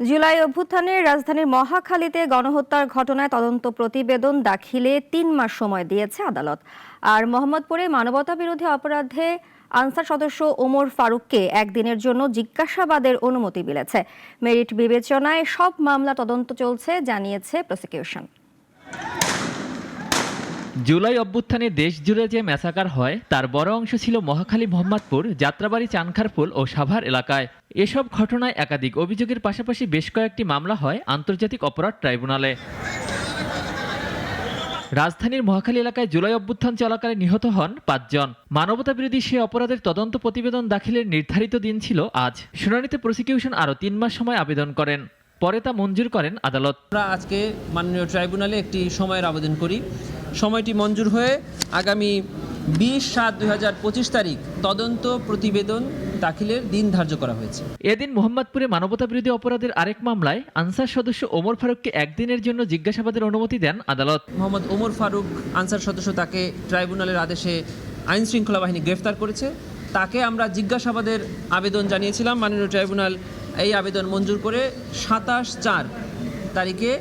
জুলাই অভ্যুত্থানে রাজধানীর মহাখালীতে গণহত্যার ঘটনায় তদন্ত প্রতিবেদন দাখিলে ৩ মাস সময় দিয়েছে আদালত। আর মোহাম্মদপুরে মানবতাবিরোধী অপরাধে আনসার সদস্য ওমর ফারুককে একদিনের জন্য জিজ্ঞাসাবাদের অনুমতি মিলেছে। মেরিট বিবেচনায় সব মামলা তদন্ত চলছে জানিয়েছে প্রসিকিউশন। জুলাই অভ্যুত্থানে দেশ জুড়ে যে ম্যাসাকার হয় তার বড় অংশ ছিল মহাখালী, মোহাম্মদপুর, যাত্রাবাড়ি, চানখারপুল ও সাভার এলাকায়। এসব ঘটনায় একাধিক অভিযোগের পাশাপাশি বেশ কয়েকটি মামলা হয় আন্তর্জাতিক অপরাধ ট্রাইব্যুনালে। রাজধানীর মহাখালী এলাকায় জুলাই অভ্যুত্থান চলাকালে নিহত হন ৫ জন। মানবতাবিরোধী সে অপরাধের তদন্ত প্রতিবেদন দাখিলের নির্ধারিত দিন ছিল আজ। শুনানিতে প্রসিকিউশন আরও ৩ মাস সময় আবেদন করেন, পরে তা মঞ্জুর করেন আদালত। আমরা আজকে মাননীয় ট্রাইব্যুনালে একটি সময়ের আবেদন করি। সময়টি মঞ্জুর হয়ে আগামী ২০/৭/২০২৫ তারিখ তদন্ত প্রতিবেদন দাখিলের দিন ধার্য করা হয়েছে। এদিন মোহাম্মদপুরে মানবতাবিরোধী অপরাধের আরেক মামলায় আনসার সদস্য ওমর ফারুককে একদিনের জন্য জিজ্ঞাসাবাদের অনুমতি দেন আদালত। মোহাম্মদ ওমর ফারুক আনসার সদস্য, তাকে ট্রাইব্যুনালের আদেশে আইন শৃঙ্খলা বাহিনী গ্রেফতার করেছে। তাকে আমরা জিজ্ঞাসাবাদের আবেদন জানিয়েছিলাম। মাননীয় ট্রাইব্যুনাল এই আবেদন মঞ্জুর করে ২৭/৪ তারিখে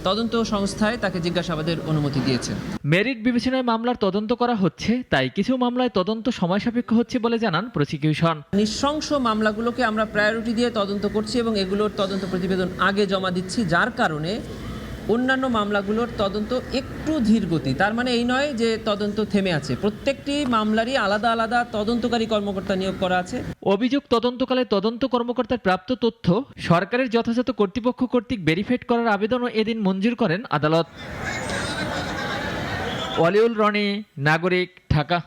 তদন্ত সংস্থায় তাকে জিজ্ঞাসাবাদের অনুমতি দিয়েছে। মেরিট বিবেচনায় মামলার তদন্ত করা হচ্ছে, তাই কিছু মামলায় তদন্ত সময় সাপেক্ষ হচ্ছে বলে জানান প্রসিকিউশন। নৃশংস মামলাগুলোকে আমরা প্রায়োরিটি দিয়ে তদন্ত করছি এবং এগুলোর তদন্ত প্রতিবেদন আগে জমা দিচ্ছি, যার কারণে অন্যান্য মামলাগুলোর তদন্ত একটু ধীর গতি। তার মানে এই নয় যে তদন্ত থেমে আছে। প্রত্যেকটি মামলারই আলাদা আলাদা তদন্তকারী কর্মকর্তা নিয়োগ করা আছে। অভিযোগ তদন্তকালে তদন্ত কর্মকর্তার প্রাপ্ত তথ্য সরকারের যথাযথ কর্তৃপক্ষ কর্তৃক ভেরিফাইড করার আবেদনও এদিন মঞ্জুর করেন আদালত। ওয়ালিউল রনি, নাগরিক, ঢাকা।